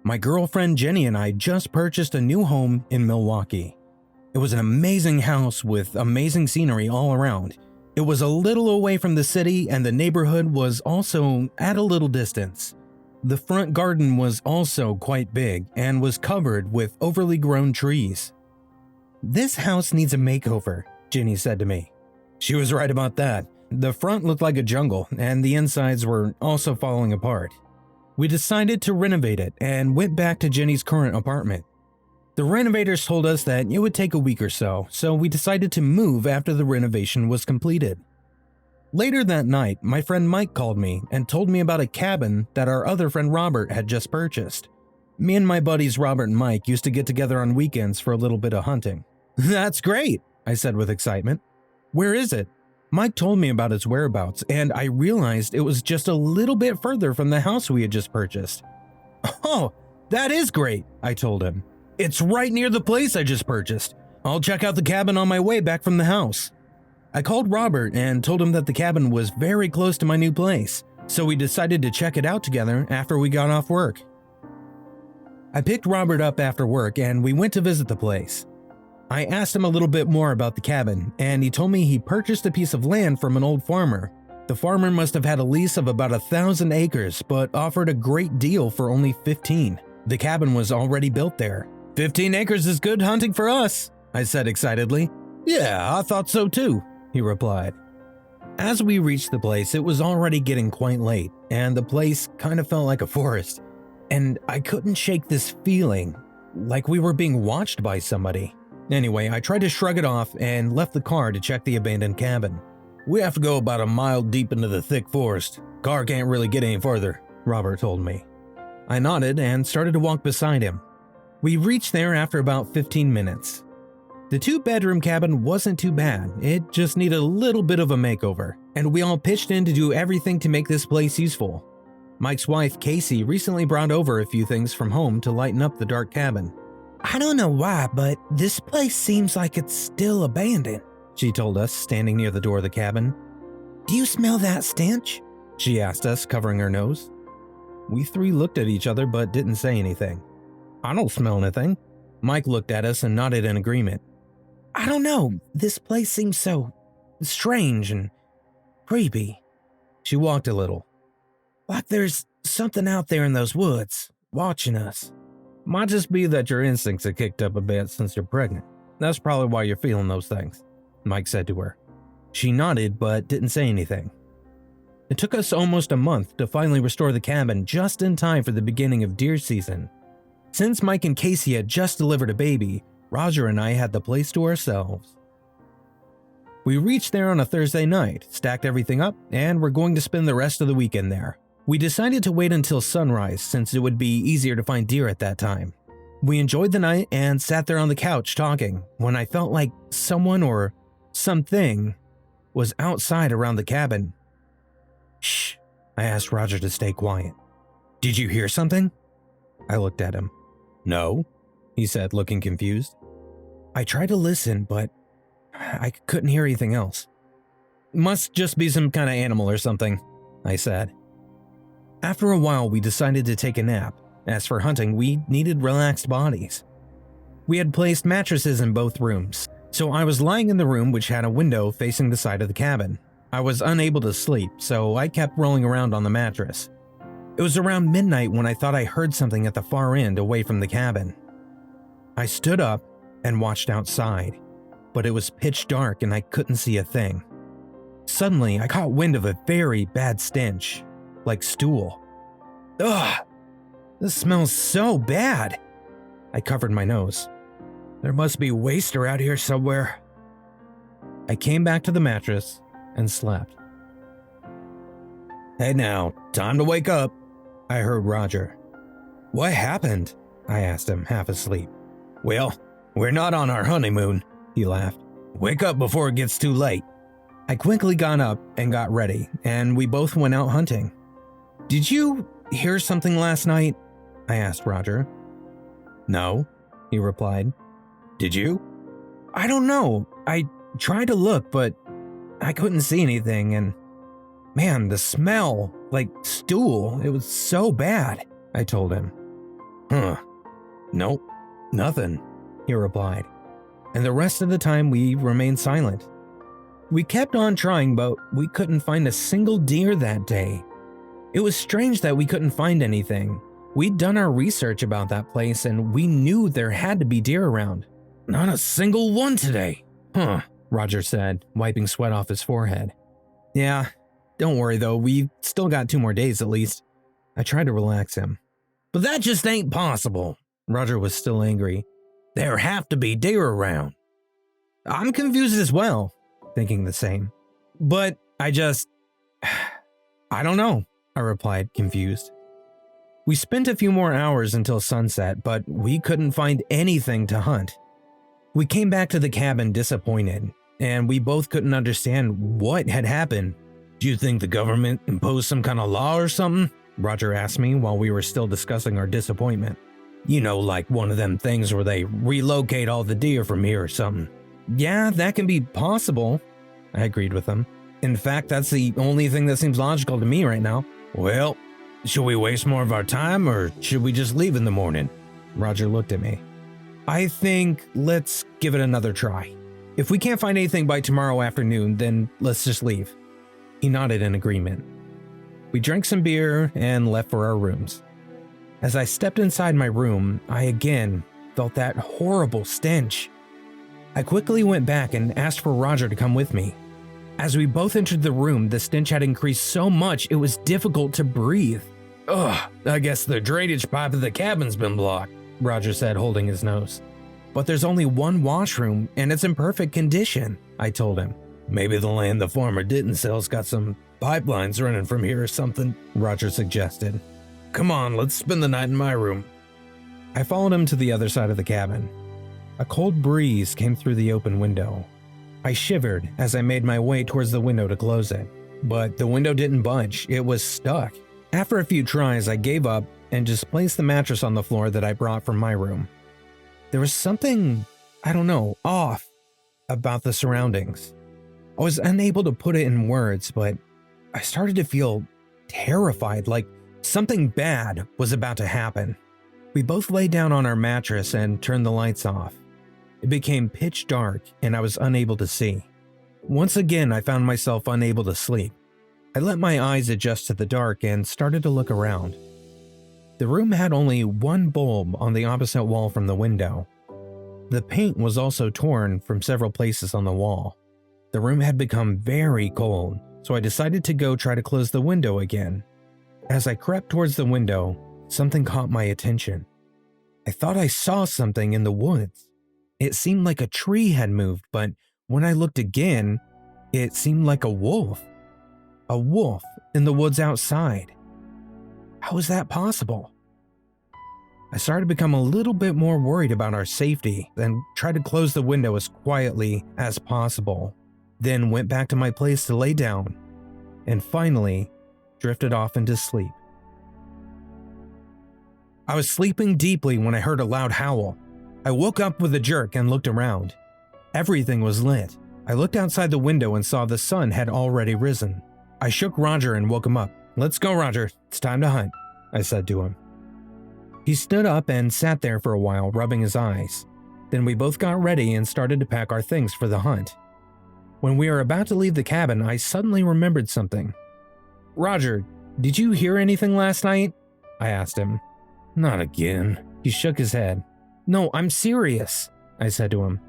My girlfriend Jenny and I just purchased a new home in Milwaukee. It was an amazing house with amazing scenery all around. It was a little away from the city, and the neighborhood was also at a little distance. The front garden was also quite big and was covered with overly grown trees. "This house needs a makeover," Jenny said to me. She was right about that. The front looked like a jungle, and the insides were also falling apart. We decided to renovate it and went back to Jenny's current apartment. The renovators told us that it would take a week or so we decided to move after the renovation was completed. Later that night, my friend Mike called me and told me about a cabin that our other friend Robert had just purchased. Me and my buddies Robert and Mike used to get together on weekends for a little bit of hunting. "That's great," I said with excitement. "Where is it?" Mike told me about its whereabouts, and I realized it was just a little bit further from the house we had just purchased. "Oh, that is great," I told him. "It's right near the place I just purchased. I'll check out the cabin on my way back from the house." I called Robert and told him that the cabin was very close to my new place, so we decided to check it out together after we got off work. I picked Robert up after work and we went to visit the place. I asked him a little bit more about the cabin, and he told me he purchased a piece of land from an old farmer. The farmer must have had a lease of about 1,000 acres, but offered a great deal for only 15. The cabin was already built there. 15 acres is good hunting for us," I said excitedly. "Yeah, I thought so too," he replied. As we reached the place, it was already getting quite late, and the place kind of felt like a forest. And I couldn't shake this feeling, like we were being watched by somebody. Anyway, I tried to shrug it off and left the car to check the abandoned cabin. "We have to go about a mile deep into the thick forest. Car can't really get any further," Robert told me. I nodded and started to walk beside him. We reached there after about 15 minutes. The 2-bedroom cabin wasn't too bad, it just needed a little bit of a makeover, and we all pitched in to do everything to make this place useful. Mike's wife, Casey, recently brought over a few things from home to lighten up the dark cabin. "I don't know why, but this place seems like it's still abandoned," she told us, standing near the door of the cabin. "Do you smell that stench?" she asked us, covering her nose. We three looked at each other but didn't say anything. "I don't smell anything." Mike looked at us and nodded in agreement. "I don't know, this place seems so strange and creepy." She walked a little. "Like there's something out there in those woods, watching us." "Might just be that your instincts have kicked up a bit since you're pregnant. That's probably why you're feeling those things," Mike said to her. She nodded but didn't say anything. It took us almost a month to finally restore the cabin just in time for the beginning of deer season. Since Mike and Casey had just delivered a baby, Roger and I had the place to ourselves. We reached there on a Thursday night, stacked everything up, and were going to spend the rest of the weekend there. We decided to wait until sunrise since it would be easier to find deer at that time. We enjoyed the night and sat there on the couch talking when I felt like someone or something was outside around the cabin. "Shh," I asked Roger to stay quiet. "Did you hear something?" I looked at him. "No," he said, looking confused. I tried to listen, but I couldn't hear anything else. "Must just be some kind of animal or something," I said. After a while, we decided to take a nap. As for hunting, we needed relaxed bodies. We had placed mattresses in both rooms, so I was lying in the room which had a window facing the side of the cabin. I was unable to sleep, so I kept rolling around on the mattress. It was around midnight when I thought I heard something at the far end away from the cabin. I stood up and watched outside, but it was pitch dark and I couldn't see a thing. Suddenly, I caught wind of a very bad stench, like stool. "Ugh, this smells so bad." I covered my nose. "There must be waster out here somewhere." I came back to the mattress and slept. "Hey now, time to wake up," I heard Roger. "What happened?" I asked him, half asleep. "Well, we're not on our honeymoon," he laughed. "Wake up before it gets too late." I quickly got up and got ready, and we both went out hunting. "Did you hear something last night?" I asked Roger. "No," he replied. "Did you?" "I don't know. I tried to look, but I couldn't see anything, and man, the smell, like stool, it was so bad," I told him. Huh. Nope. Nothing, he replied. And the rest of the time we remained silent. We kept on trying, but we couldn't find a single deer that day. It was strange that we couldn't find anything. We'd done our research about that place and we knew there had to be deer around. Not a single one today. Huh, Roger said, wiping sweat off his forehead. Yeah, don't worry though, we've still got 2 more days at least. I tried to relax him. But that just ain't possible. Roger was still angry. There have to be deer around. I'm confused as well, thinking the same. But I don't know, I replied, confused. We spent a few more hours until sunset, but we couldn't find anything to hunt. We came back to the cabin disappointed, and we both couldn't understand what had happened. Do you think the government imposed some kind of law or something? Roger asked me while we were still discussing our disappointment. You know, like one of them things where they relocate all the deer from here or something. Yeah, that can be possible, I agreed with him. In fact, that's the only thing that seems logical to me right now. Well, should we waste more of our time or should we just leave in the morning? Roger looked at me. I think let's give it another try. If we can't find anything by tomorrow afternoon, then let's just leave. He nodded in agreement. We drank some beer and left for our rooms. As I stepped inside my room, I again felt that horrible stench. I quickly went back and asked for Roger to come with me. As we both entered the room, the stench had increased so much it was difficult to breathe. Ugh, I guess the drainage pipe of the cabin's been blocked, Roger said, holding his nose. But there's only one washroom and it's in perfect condition, I told him. Maybe the land the farmer didn't sell's got some pipelines running from here or something, Roger suggested. Come on, let's spend the night in my room. I followed him to the other side of the cabin. A cold breeze came through the open window. I shivered as I made my way towards the window to close it, but the window didn't budge, it was stuck. After a few tries, I gave up and just placed the mattress on the floor that I brought from my room. There was something, off about the surroundings. I was unable to put it in words, but I started to feel terrified, like something bad was about to happen. We both lay down on our mattress and turned the lights off. It became pitch dark and I was unable to see. Once again, I found myself unable to sleep. I let my eyes adjust to the dark and started to look around. The room had only one bulb on the opposite wall from the window. The paint was also torn from several places on the wall. The room had become very cold, so I decided to go try to close the window again. As I crept towards the window, something caught my attention. I thought I saw something in the woods. It seemed like a tree had moved, but when I looked again, it seemed like a wolf. A wolf in the woods outside. How was that possible? I started to become a little bit more worried about our safety and tried to close the window as quietly as possible, then went back to my place to lay down, and finally drifted off into sleep. I was sleeping deeply when I heard a loud howl. I woke up with a jerk and looked around. Everything was lit. I looked outside the window and saw the sun had already risen. I shook Roger and woke him up. Let's go, Roger. It's time to hunt, I said to him. He stood up and sat there for a while, rubbing his eyes. Then we both got ready and started to pack our things for the hunt. When we were about to leave the cabin, I suddenly remembered something. Roger, did you hear anything last night? I asked him. Not again. He shook his head. No, I'm serious, I said to him.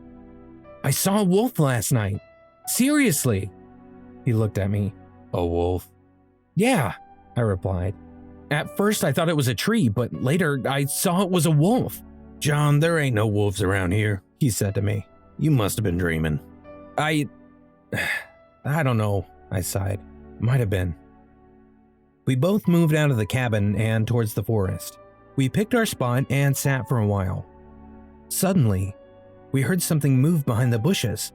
I saw a wolf last night. Seriously. He looked at me. A wolf? Yeah, I replied. At first I thought it was a tree, but later I saw it was a wolf. John, there ain't no wolves around here, he said to me. You must have been dreaming. I don't know, I sighed. Might have been. We both moved out of the cabin and towards the forest. We picked our spot and sat for a while. Suddenly, we heard something move behind the bushes.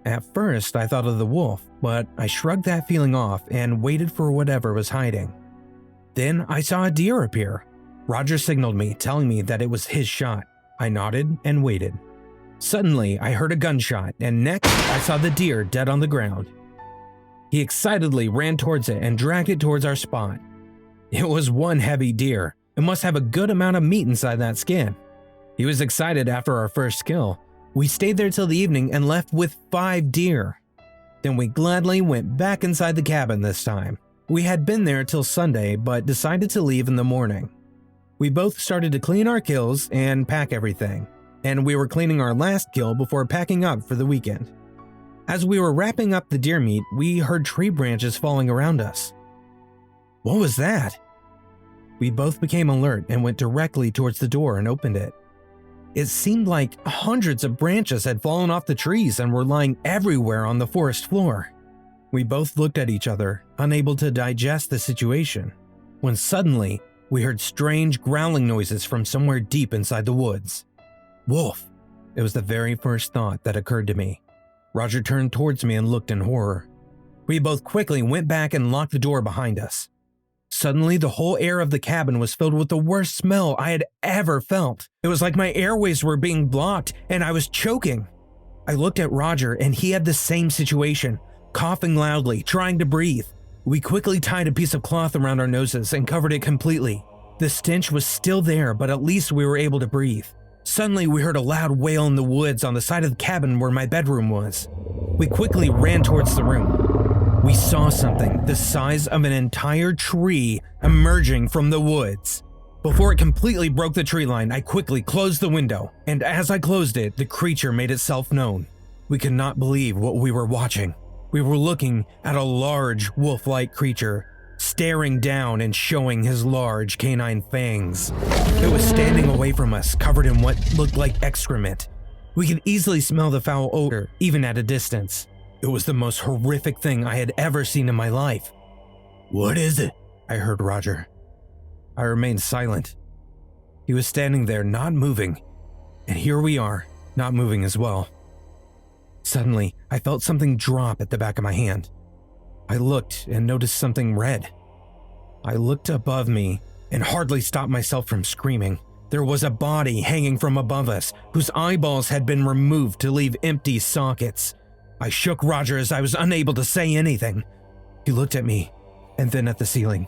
At first, I thought of the wolf, but I shrugged that feeling off and waited for whatever was hiding. Then I saw a deer appear. Roger signaled me, telling me that it was his shot. I nodded and waited. Suddenly, I heard a gunshot, and next, I saw the deer dead on the ground. He excitedly ran towards it and dragged it towards our spot. It was one heavy deer, It must have a good amount of meat inside that skin. He was excited after our first kill. We stayed there till the evening and left with 5 deer. Then we gladly went back inside the cabin this time. We had been there till Sunday, but decided to leave in the morning. We both started to clean our kills and pack everything, and we were cleaning our last kill before packing up for the weekend. As we were wrapping up the deer meat, we heard tree branches falling around us. What was that? We both became alert and went directly towards the door and opened it. It seemed like hundreds of branches had fallen off the trees and were lying everywhere on the forest floor. We both looked at each other, unable to digest the situation, when suddenly we heard strange growling noises from somewhere deep inside the woods. Wolf! It was the very first thought that occurred to me. Roger turned towards me and looked in horror. We both quickly went back and locked the door behind us. Suddenly, the whole air of the cabin was filled with the worst smell I had ever felt. It was like my airways were being blocked and I was choking. I looked at Roger and he had the same situation, coughing loudly, trying to breathe. We quickly tied a piece of cloth around our noses and covered it completely. The stench was still there, but at least we were able to breathe. Suddenly, we heard a loud wail in the woods on the side of the cabin where my bedroom was. We quickly ran towards the room. We saw something the size of an entire tree emerging from the woods. Before it completely broke the tree line, I quickly closed the window, and as I closed it, the creature made itself known. We could not believe what we were watching. We were looking at a large wolf-like creature, staring down and showing his large canine fangs. It was standing away from us, covered in what looked like excrement. We could easily smell the foul odor, even at a distance. It was the most horrific thing I had ever seen in my life. "What is it?" I heard Roger. I remained silent. He was standing there, not moving, and here we are, not moving as well. Suddenly, I felt something drop at the back of my hand. I looked and noticed something red. I looked above me and hardly stopped myself from screaming. There was a body hanging from above us, whose eyeballs had been removed to leave empty sockets. I shook Roger as I was unable to say anything. He looked at me and then at the ceiling.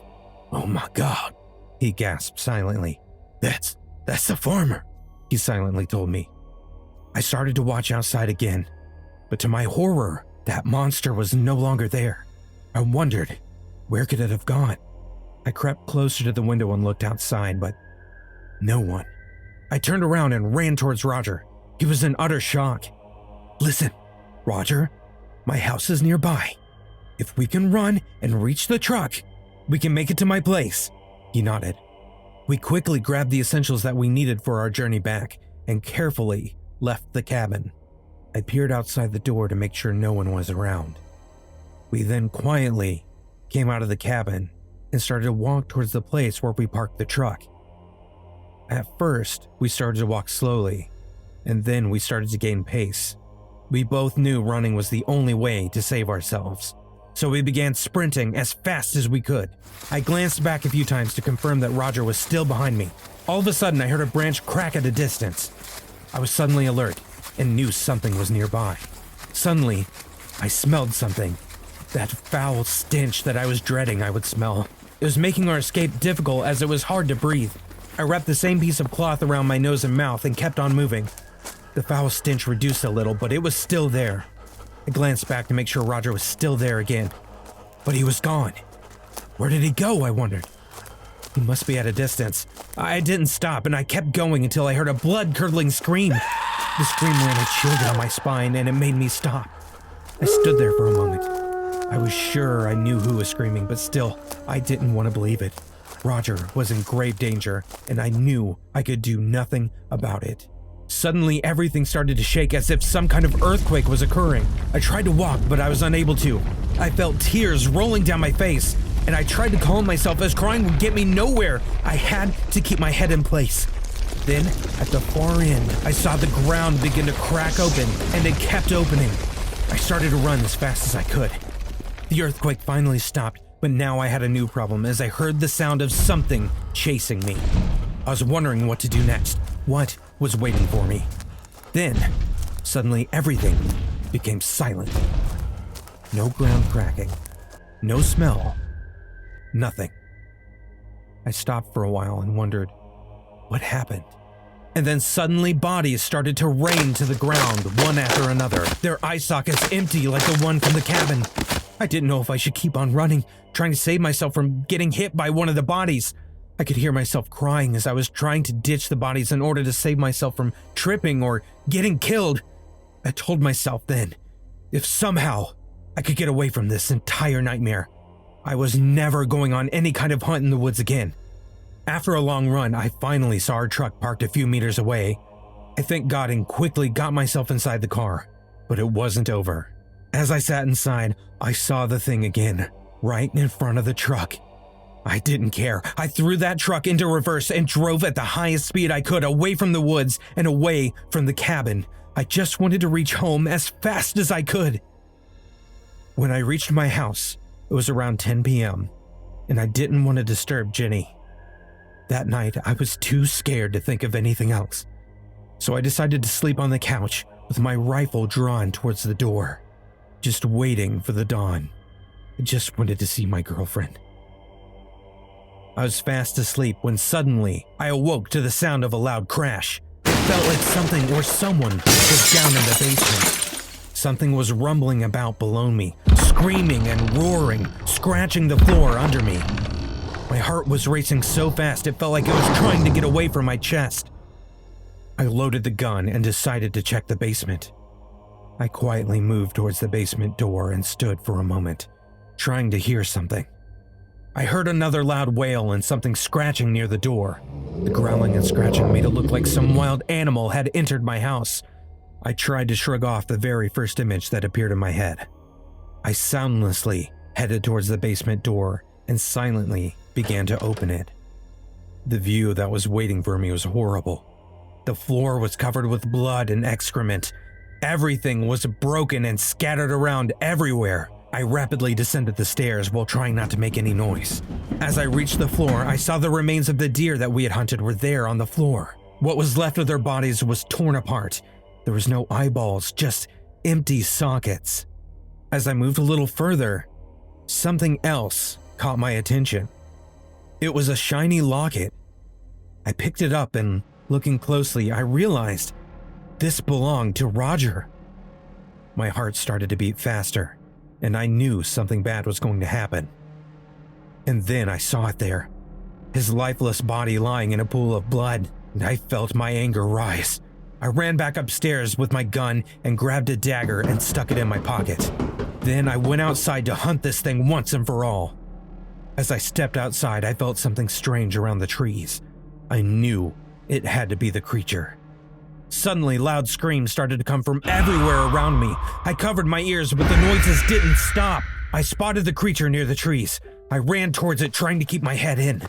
"Oh my God," he gasped silently. That's the farmer," he silently told me. I started to watch outside again, but to my horror, that monster was no longer there. I wondered, where could it have gone? I crept closer to the window and looked outside, but no one. I turned around and ran towards Roger. He was in utter shock. "Listen, Roger, my house is nearby. If we can run and reach the truck, we can make it to my place." He nodded. We quickly grabbed the essentials that we needed for our journey back and carefully left the cabin. I peered outside the door to make sure no one was around. We then quietly came out of the cabin and started to walk towards the place where we parked the truck. At first, we started to walk slowly, and then we started to gain pace. We both knew running was the only way to save ourselves, so we began sprinting as fast as we could. I glanced back a few times to confirm that Roger was still behind me. All of a sudden, I heard a branch crack at a distance. I was suddenly alert and knew something was nearby. Suddenly, I smelled something. That foul stench that I was dreading I would smell. It was making our escape difficult as it was hard to breathe. I wrapped the same piece of cloth around my nose and mouth and kept on moving. The foul stench reduced a little, but it was still there. I glanced back to make sure Roger was still there again, but he was gone. Where did he go, I wondered. He must be at a distance. I didn't stop, and I kept going until I heard a blood-curdling scream. The scream ran a chill down my spine, and it made me stop. I stood there for a moment. I was sure I knew who was screaming, but still, I didn't want to believe it. Roger was in grave danger, and I knew I could do nothing about it. Suddenly, everything started to shake as if some kind of earthquake was occurring. I tried to walk, but I was unable to. I felt tears rolling down my face, and I tried to calm myself as crying would get me nowhere. I had to keep my head in place. Then, at the far end, I saw the ground begin to crack open, and it kept opening. I started to run as fast as I could. The earthquake finally stopped, but now I had a new problem as I heard the sound of something chasing me. I was wondering what to do next. What was waiting for me? Then, suddenly everything became silent. No ground cracking, no smell, nothing. I stopped for a while and wondered, what happened? And then suddenly bodies started to rain to the ground, one after another, their eye sockets empty like the one from the cabin. I didn't know if I should keep on running, trying to save myself from getting hit by one of the bodies. I could hear myself crying as I was trying to ditch the bodies in order to save myself from tripping or getting killed. I told myself then, if somehow I could get away from this entire nightmare, I was never going on any kind of hunt in the woods again. After a long run, I finally saw our truck parked a few meters away. I thanked God and quickly got myself inside the car, but it wasn't over. As I sat inside, I saw the thing again, right in front of the truck. I didn't care. I threw that truck into reverse and drove at the highest speed I could away from the woods and away from the cabin. I just wanted to reach home as fast as I could. When I reached my house, it was around 10 p.m., and I didn't want to disturb Jenny. That night, I was too scared to think of anything else, so I decided to sleep on the couch with my rifle drawn towards the door, just waiting for the dawn. I just wanted to see my girlfriend. I was fast asleep when suddenly I awoke to the sound of a loud crash. It felt like something or someone was down in the basement. Something was rumbling about below me, screaming and roaring, scratching the floor under me. My heart was racing so fast it felt like it was trying to get away from my chest. I loaded the gun and decided to check the basement. I quietly moved towards the basement door and stood for a moment, trying to hear something. I heard another loud wail and something scratching near the door. The growling and scratching made it look like some wild animal had entered my house. I tried to shrug off the very first image that appeared in my head. I soundlessly headed towards the basement door and silently began to open it. The view that was waiting for me was horrible. The floor was covered with blood and excrement. Everything was broken and scattered around everywhere. I rapidly descended the stairs while trying not to make any noise. As I reached the floor, I saw the remains of the deer that we had hunted were there on the floor. What was left of their bodies was torn apart. There was no eyeballs, just empty sockets. As I moved a little further, something else caught my attention. It was a shiny locket. I picked it up and, looking closely, I realized this belonged to Roger. My heart started to beat faster, and I knew something bad was going to happen. And then I saw it there, his lifeless body lying in a pool of blood, and I felt my anger rise. I ran back upstairs with my gun and grabbed a dagger and stuck it in my pocket. Then I went outside to hunt this thing once and for all. As I stepped outside, I felt something strange around the trees. I knew it had to be the creature. Suddenly, loud screams started to come from everywhere around me. I covered my ears, but the noises didn't stop. I spotted the creature near the trees. I ran towards it, trying to keep my head in.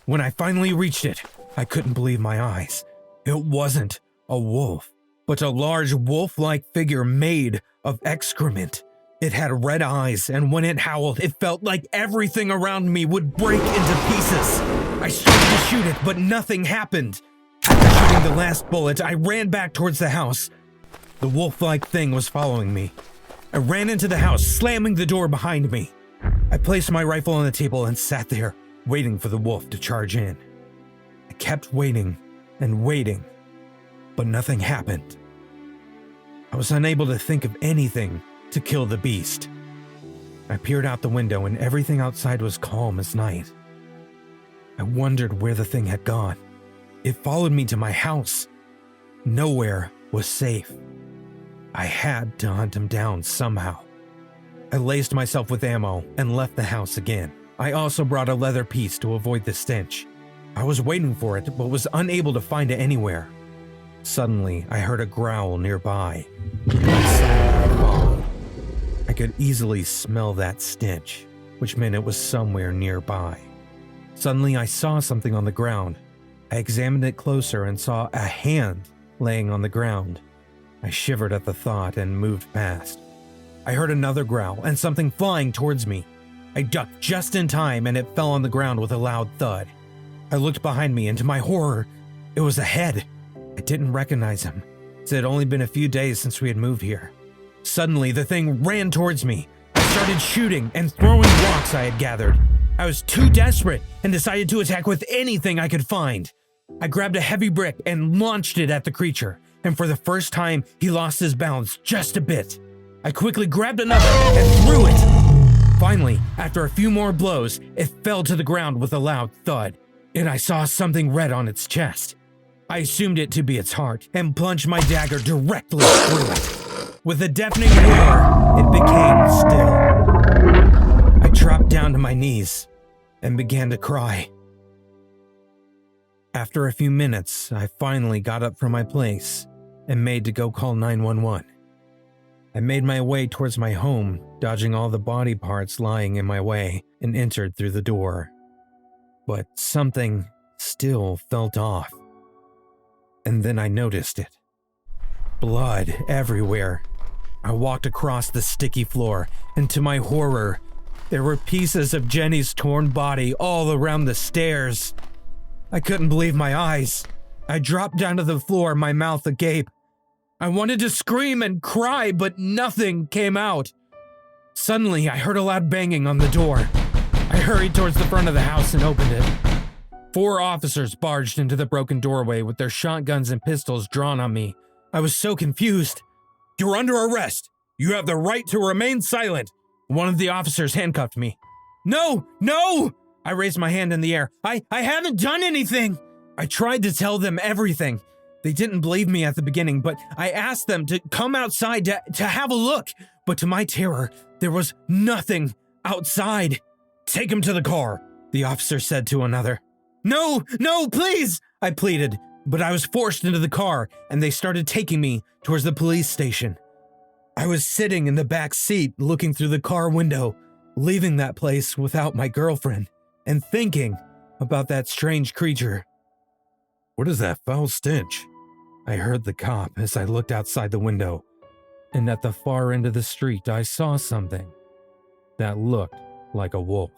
When I finally reached it, I couldn't believe my eyes. It wasn't a wolf, but a large wolf-like figure made of excrement. It had red eyes, and when it howled, it felt like everything around me would break into pieces. I started to shoot it, but nothing happened. After shooting the last bullet, I ran back towards the house. The wolf-like thing was following me. I ran into the house, slamming the door behind me. I placed my rifle on the table and sat there, waiting for the wolf to charge in. I kept waiting and waiting, but nothing happened. I was unable to think of anything to kill the beast. I peered out the window and everything outside was calm as night. I wondered where the thing had gone. It followed me to my house. Nowhere was safe. I had to hunt him down somehow. I laced myself with ammo and left the house again. I also brought a leather piece to avoid the stench. I was waiting for it, but was unable to find it anywhere. Suddenly, I heard a growl nearby, and I silently followed. I could easily smell that stench, which meant it was somewhere nearby. Suddenly, I saw something on the ground. I examined it closer and saw a hand laying on the ground. I shivered at the thought and moved past. I heard another growl and something flying towards me. I ducked just in time and it fell on the ground with a loud thud. I looked behind me and to my horror, it was a head. I didn't recognize him, as it had only been a few days since we had moved here. Suddenly, the thing ran towards me. I started shooting and throwing rocks I had gathered. I was too desperate and decided to attack with anything I could find. I grabbed a heavy brick and launched it at the creature, and for the first time, he lost his balance just a bit. I quickly grabbed another and threw it. Finally, after a few more blows, it fell to the ground with a loud thud, and I saw something red on its chest. I assumed it to be its heart and plunged my dagger directly through it. With a deafening roar, it became still. I dropped down to my knees and began to cry. After a few minutes, I finally got up from my place and made to go call 911. I made my way towards my home, dodging all the body parts lying in my way, and entered through the door. But something still felt off. And then I noticed it. Blood everywhere. I walked across the sticky floor, and to my horror, there were pieces of Jenny's torn body all around the stairs. I couldn't believe my eyes. I dropped down to the floor, my mouth agape. I wanted to scream and cry, but nothing came out. Suddenly, I heard a loud banging on the door. I hurried towards the front of the house and opened it. 4 officers barged into the broken doorway with their shotguns and pistols drawn on me. I was so confused. "You're under arrest. You have the right to remain silent." One of the officers handcuffed me. "No, no!" I raised my hand in the air. I haven't done anything. I tried to tell them everything. They didn't believe me at the beginning, but I asked them to come outside to have a look. But to my terror, there was nothing outside. "Take him to the car," the officer said to another. No, please," I pleaded, but I was forced into the car and they started taking me towards the police station. I was sitting in the back seat looking through the car window, leaving that place without my girlfriend, and thinking about that strange creature. "What is that foul stench?" I heard the cop as I looked outside the window, and at the far end of the street I saw something that looked like a wolf.